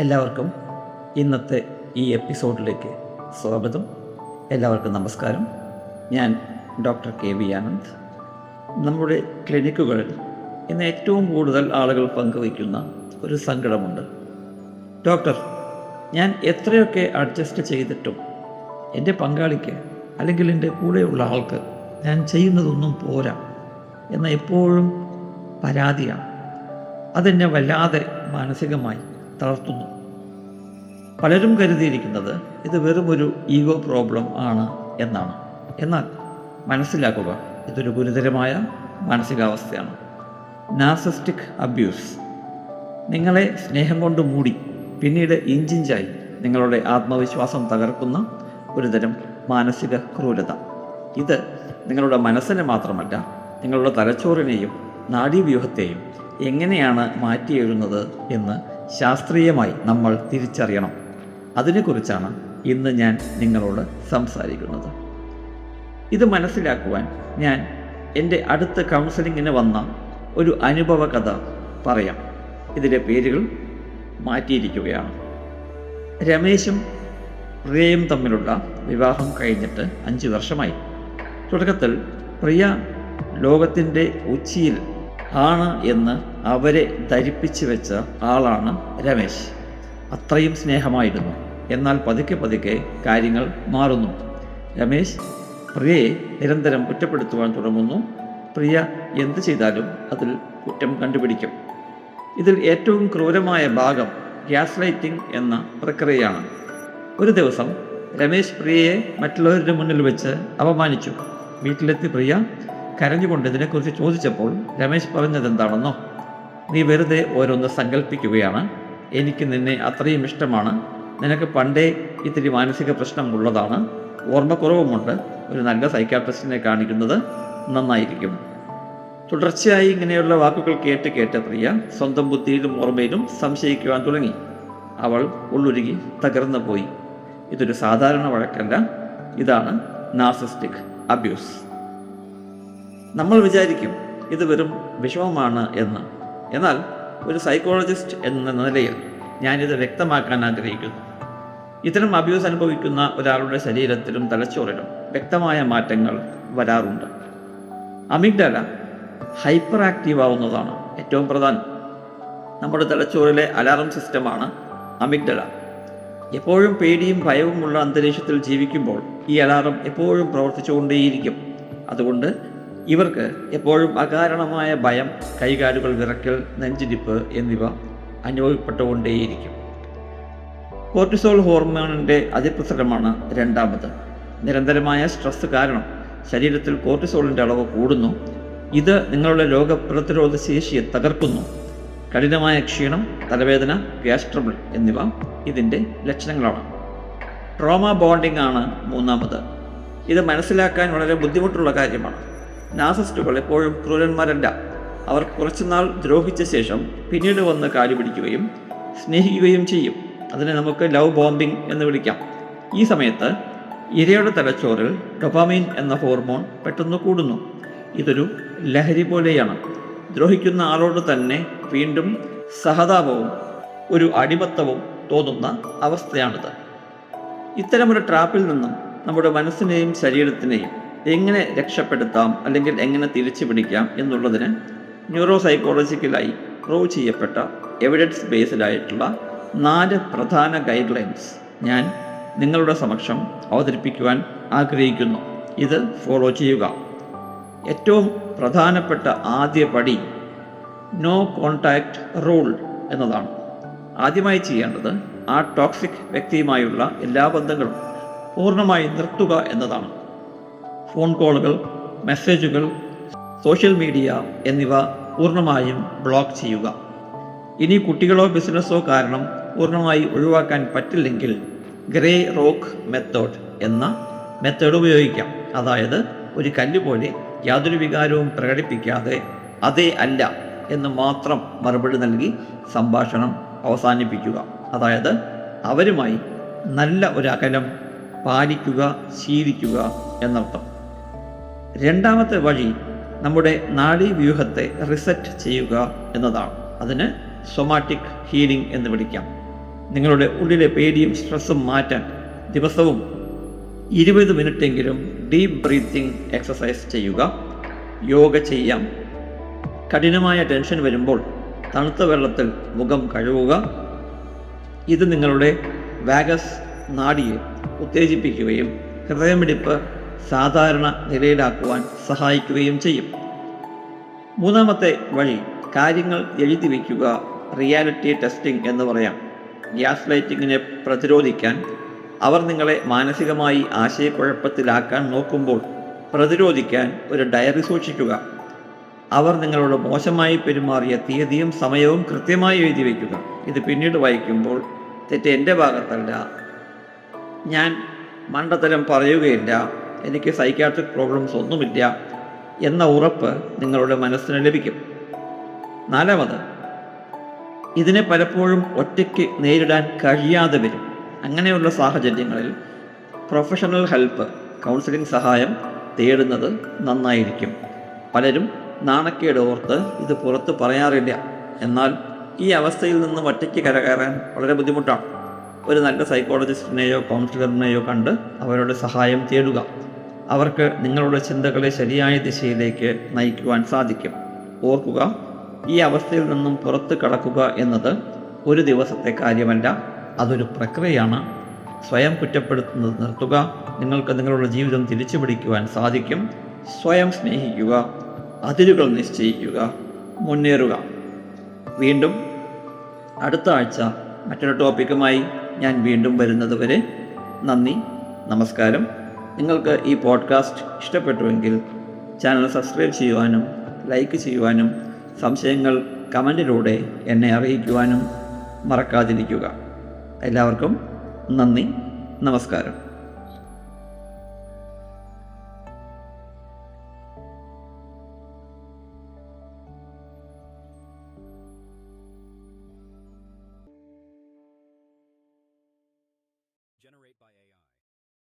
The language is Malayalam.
എല്ലാവർക്കും ഇന്നത്തെ ഈ എപ്പിസോഡിലേക്ക് സ്വാഗതം. എല്ലാവർക്കും നമസ്കാരം. ഞാൻ ഡോക്ടർ KV ആനന്ദ്. നമ്മുടെ ക്ലിനിക്കുകളിൽ ഇന്ന് ഏറ്റവും കൂടുതൽ ആളുകൾ പങ്കുവയ്ക്കുന്ന ഒരു സങ്കടമുണ്ട്. ഡോക്ടർ, ഞാൻ എത്രയൊക്കെ അഡ്ജസ്റ്റ് ചെയ്തിട്ടും എൻ്റെ പങ്കാളിക്ക് അല്ലെങ്കിൽ എൻ്റെ കൂടെയുള്ള ആൾക്ക് ഞാൻ ചെയ്യുന്നതൊന്നും പോരാ എന്ന എപ്പോഴും പരാതിയാണ്. അതെന്നെ വല്ലാതെ മാനസികമായി തളർത്തുന്നു. പലരും കരുതിയിരിക്കുന്നത് ഇത് വെറും ഒരു ഈഗോ പ്രോബ്ലം ആണ് എന്നാണ്. എന്നാൽ മനസ്സിലാക്കുക, ഇതൊരു ഗുരുതരമായ മാനസികാവസ്ഥയാണ്. നാർസിസ്റ്റിക് അബ്യൂസ് നിങ്ങളെ സ്നേഹം കൊണ്ട് മൂടി പിന്നീട് ഇഞ്ചിഞ്ചായി നിങ്ങളുടെ ആത്മവിശ്വാസം തകർക്കുന്ന ഒരുതരം മാനസിക ക്രൂരത. ഇത് നിങ്ങളുടെ മനസ്സിനെ മാത്രമല്ല, നിങ്ങളുടെ തലച്ചോറിനെയും നാഡീവ്യൂഹത്തെയും എങ്ങനെയാണ് മാറ്റിയെഴുതുന്നത് എന്ന് ശാസ്ത്രീയമായി നമ്മൾ തിരിച്ചറിയണം. അതിനെക്കുറിച്ചാണ് ഇന്ന് ഞാൻ നിങ്ങളോട് സംസാരിക്കുന്നത്. ഇത് മനസ്സിലാക്കുവാൻ ഞാൻ എൻ്റെ അടുത്ത കൗൺസിലിങ്ങിന് വന്ന ഒരു അനുഭവ കഥ പറയാം. ഇതിൻ്റെ പേരുകൾ മാറ്റിയിരിക്കുകയാണ്. രമേശും പ്രിയയും തമ്മിലുള്ള വിവാഹം കഴിഞ്ഞിട്ട് 5 വർഷമായി. തുടക്കത്തിൽ പ്രിയ ലോകത്തിൻ്റെ ഉച്ചിയിൽ ആണ് എന്ന് അവരെ ധരിപ്പിച്ചു വെച്ച ആളാണ് രമേശ്. അത്രയും സ്നേഹമായിരുന്നു. എന്നാൽ പതുക്കെ പതുക്കെ കാര്യങ്ങൾ മാറുന്നു. രമേശ് പ്രിയയെ നിരന്തരം കുറ്റപ്പെടുത്തുവാൻ തുടങ്ങുന്നു. പ്രിയ എന്ത് ചെയ്താലും അതിൽ കുറ്റം കണ്ടുപിടിക്കും. ഇതിൽ ഏറ്റവും ക്രൂരമായ ഭാഗം ഗ്യാസ് ലൈറ്റിംഗ് എന്ന പ്രക്രിയയാണ്. ഒരു ദിവസം രമേശ് പ്രിയയെ മറ്റുള്ളവരുടെ മുന്നിൽ വെച്ച് അപമാനിച്ചു. വീട്ടിലെത്തി പ്രിയ കരഞ്ഞുകൊണ്ട് ഇതിനെക്കുറിച്ച് ചോദിച്ചപ്പോൾ രമേശ് പറഞ്ഞതെന്താണെന്നോ? നീ വെറുതെ ഓരോന്ന് സങ്കല്പിക്കുകയാണ്. എനിക്ക് നിന്നെ അത്രയും ഇഷ്ടമാണ്. നിനക്ക് പണ്ടേ ഇത്തിരി മാനസിക പ്രശ്നമുള്ളതാണ്. ഓർമ്മക്കുറവുമുണ്ട്. ഒരു നല്ല സൈക്കാട്രിസ്റ്റിനെ കാണിക്കുന്നത് നന്നായിരിക്കും. തുടർച്ചയായി ഇങ്ങനെയുള്ള വാക്കുകൾ കേട്ട് കേട്ട പ്രിയ സ്വന്തം ബുദ്ധിയിലും ഓർമ്മയിലും സംശയിക്കുവാൻ തുടങ്ങി. അവൾ ഉള്ളുരുകി തകർന്നു പോയി. ഇതൊരു സാധാരണ വഴക്കല്ല, ഇതാണ് നാർസിസ്റ്റിക് അബ്യൂസ്. നമ്മൾ വിചാരിക്കും ഇത് വെറും വിഷമമാണ് എന്ന്. എന്നാൽ ഒരു സൈക്കോളജിസ്റ്റ് എന്ന നിലയിൽ ഞാനിത് വ്യക്തമാക്കാൻ ആഗ്രഹിക്കുന്നു. ഇത്തരം അബ്യൂസ് അനുഭവിക്കുന്ന ഒരാളുടെ ശരീരത്തിലും തലച്ചോറിലും വ്യക്തമായ മാറ്റങ്ങൾ വരാറുണ്ട്. അമിഗ്ഡല ഹൈപ്പർ ആക്റ്റീവ് ആവുന്നതാണ് ഏറ്റവും പ്രധാനം. നമ്മുടെ തലച്ചോറിലെ അലാറം സിസ്റ്റമാണ് അമിഗ്ഡല. എപ്പോഴും പേടിയും ഭയവുമുള്ള അന്തരീക്ഷത്തിൽ ജീവിക്കുമ്പോൾ ഈ അലാറം എപ്പോഴും പ്രവർത്തിച്ചുകൊണ്ടേയിരിക്കും. അതുകൊണ്ട് ഇവർക്ക് എപ്പോഴും അകാരണമായ ഭയം, കൈകാലുകൾ വിറയ്ക്കൽ, നെഞ്ചിടിപ്പ് എന്നിവ അനുഭവപ്പെട്ടുകൊണ്ടേയിരിക്കും. കോർട്ടിസോൾ ഹോർമോണിൻ്റെ അതിപ്രസരമാണ് രണ്ടാമത്. നിരന്തരമായ സ്ട്രെസ് കാരണം ശരീരത്തിൽ കോർട്ടിസോളിൻ്റെ അളവ് കൂടുന്നു. ഇത് നിങ്ങളുടെ രോഗപ്രതിരോധ ശേഷിയെ തകർക്കുന്നു. കഠിനമായ ക്ഷീണം, തലവേദന, ഗ്യാസ് ട്രബിൾ എന്നിവ ഇതിൻ്റെ ലക്ഷണങ്ങളാണ്. ട്രോമ ബോണ്ടിംഗ് ആണ് മൂന്നാമത്. ഇത് മനസ്സിലാക്കാൻ വളരെ ബുദ്ധിമുട്ടുള്ള കാര്യമാണ്. നാർസിസ്റ്റുകൾ എപ്പോഴും ക്രൂരന്മാരല്ല. അവർ കുറച്ചുനാൾ ദ്രോഹിച്ച ശേഷം പിന്നീട് വന്ന് കാലുപിടിക്കുകയും സ്നേഹിക്കുകയും ചെയ്യും. അതിനെ നമുക്ക് ലവ് ബോംബിംഗ് എന്ന് വിളിക്കാം. ഈ സമയത്ത് ഇരയുടെ തലച്ചോറിൽ ഡൊപാമൈൻ എന്ന ഹോർമോൺ പെട്ടെന്ന് കൂടുന്നു. ഇതൊരു ലഹരി പോലെയാണ്. ദ്രോഹിക്കുന്ന ആളോട് തന്നെ വീണ്ടും സഹതാപവും ഒരു അടിമത്തവും തോന്നുന്ന അവസ്ഥയാണിത്. ഇത്തരമൊരു ട്രാപ്പിൽ നിന്നും നമ്മുടെ മനസ്സിനെയും ശരീരത്തിനെയും എങ്ങനെ രക്ഷപ്പെടുത്താം അല്ലെങ്കിൽ എങ്ങനെ തിരിച്ചു പിടിക്കാം എന്നുള്ളതിന് ന്യൂറോ സൈക്കോളജിക്കലായി പ്രൂവ് ചെയ്യപ്പെട്ട എവിഡൻസ് ബേസ്ഡ് ആയിട്ടുള്ള 4 പ്രധാന ഗൈഡ് ലൈൻസ് ഞാൻ നിങ്ങളുടെ സമക്ഷം അവതരിപ്പിക്കുവാൻ ആഗ്രഹിക്കുന്നു. ഇത് ഫോളോ ചെയ്യുക. ഏറ്റവും പ്രധാനപ്പെട്ട ആദ്യ പടി നോ കോൺടാക്റ്റ് റൂൾ എന്നതാണ്. ആദ്യമായി ചെയ്യേണ്ടത് ആ ടോക്സിക് വ്യക്തിയുമായുള്ള എല്ലാ ബന്ധങ്ങളും പൂർണ്ണമായി നിർത്തുക എന്നതാണ്. ഫോൺ കോളുകൾ, മെസ്സേജുകൾ, സോഷ്യൽ മീഡിയ എന്നിവ പൂർണ്ണമായും ബ്ലോക്ക് ചെയ്യുക. ഇനി കുട്ടികളോ ബിസിനസ്സോ കാരണം പൂർണ്ണമായി ഒഴിവാക്കാൻ പറ്റില്ലെങ്കിൽ ഗ്രേ റോക്ക് മെത്തേഡ് എന്ന മെത്തേഡ് ഉപയോഗിക്കാം. അതായത് ഒരു കല്ല് പോലെ യാതൊരു വികാരവും പ്രകടിപ്പിക്കാതെ അതേ അല്ല എന്ന് മാത്രം മറുപടി നൽകി സംഭാഷണം അവസാനിപ്പിക്കുക. അതായത് അവരുമായി നല്ല ഒരു അകലം പാലിക്കുക, ശീലിക്കുക എന്നർത്ഥം. രണ്ടാമത്തെ വഴി നമ്മുടെ നാഡീവ്യൂഹത്തെ റിസെറ്റ് ചെയ്യുക എന്നതാണ്. അതിന് സൊമാറ്റിക് ഹീലിംഗ് എന്ന് വിളിക്കാം. നിങ്ങളുടെ ഉള്ളിലെ പേടിയും സ്ട്രെസ്സും മാറ്റാൻ ദിവസവും 20 മിനിറ്റെങ്കിലും ഡീപ്പ് ബ്രീത്തിങ് എക്സസൈസ് ചെയ്യുക. യോഗ ചെയ്യാം. കഠിനമായ ടെൻഷൻ വരുമ്പോൾ തണുത്ത വെള്ളത്തിൽ മുഖം കഴുകുക. ഇത് നിങ്ങളുടെ വാഗസ് നാഡിയെ ഉത്തേജിപ്പിക്കുകയും ഹൃദയമിടിപ്പ് സാധാരണ നിലയിലാക്കുവാൻ സഹായിക്കുകയും ചെയ്യും. മൂന്നാമത്തെ വഴി കാര്യങ്ങൾ എഴുതി വയ്ക്കുക. റിയാലിറ്റി ടെസ്റ്റിംഗ് എന്ന് പറയാം. ഗ്യാസ് ലൈറ്റിങ്ങിനെ പ്രതിരോധിക്കാൻ അവർ നിങ്ങളെ മാനസികമായി ആശയക്കുഴപ്പത്തിലാക്കാൻ നോക്കുമ്പോൾ പ്രതിരോധിക്കാൻ ഒരു ഡയറി സൂക്ഷിക്കുക. അവർ നിങ്ങളോട് മോശമായി പെരുമാറിയ തീയതിയും സമയവും കൃത്യമായി എഴുതി വയ്ക്കുക. ഇത് പിന്നീട് വായിക്കുമ്പോൾ തെറ്റ് എൻ്റെ ഭാഗത്തല്ല, ഞാൻ മണ്ടത്തരം പറയുകയില്ല, എനിക്ക് സൈക്കാട്രിക് പ്രോബ്ലംസ് ഒന്നുമില്ല എന്ന ഉറപ്പ് നിങ്ങളുടെ മനസ്സിന് ലഭിക്കും. നാലാമത്, ഇതിനെ പലപ്പോഴും ഒറ്റയ്ക്ക് നേരിടാൻ കഴിയാതെ വരും. അങ്ങനെയുള്ള സാഹചര്യങ്ങളിൽ പ്രൊഫഷണൽ ഹെൽപ്പ്, കൗൺസിലിംഗ് സഹായം തേടുന്നത് നന്നായിരിക്കും. പലരും നാണക്കേട് ഓർത്ത് ഇത് പുറത്ത് പറയാറില്ല. എന്നാൽ ഈ അവസ്ഥയിൽ നിന്നും ഒറ്റയ്ക്ക് കരകയറാൻ വളരെ ബുദ്ധിമുട്ടാണ്. ഒരു നല്ല സൈക്കോളജിസ്റ്റിനെയോ കൗൺസിലറിനെയോ കണ്ട് അവരുടെ സഹായം തേടുക. അവർക്ക് നിങ്ങളുടെ ചിന്തകളെ ശരിയായ ദിശയിലേക്ക് നയിക്കുവാൻ സാധിക്കും. ഓർക്കുക, ഈ അവസ്ഥയിൽ നിന്നും പുറത്ത് കടക്കുക എന്നത് ഒരു ദിവസത്തെ കാര്യമല്ല, അതൊരു പ്രക്രിയയാണ്. സ്വയം കുറ്റപ്പെടുത്തുന്നത് നിർത്തുക. നിങ്ങൾക്ക് നിങ്ങളുടെ ജീവിതം തിരിച്ചു പിടിക്കുവാൻ സാധിക്കും. സ്വയം സ്നേഹിക്കുക, അതിരുകൾ നിശ്ചയിക്കുക, മുന്നേറുക. വീണ്ടും അടുത്ത ആഴ്ച മറ്റൊരു ടോപ്പിക്കുമായി ഞാൻ വീണ്ടും വരുന്നത് വരെ നന്ദി, നമസ്കാരം. നിങ്ങൾക്ക് ഈ പോഡ്കാസ്റ്റ് ഇഷ്ടപ്പെട്ടുവെങ്കിൽ ചാനൽ സബ്സ്ക്രൈബ് ചെയ്യുവാനും ലൈക്ക് ചെയ്യുവാനും സംശയങ്ങൾ കമൻറ്റിലൂടെ എന്നെ അറിയിക്കുവാനും മറക്കാതിരിക്കുക. എല്ലാവർക്കും നന്ദി, നമസ്കാരം.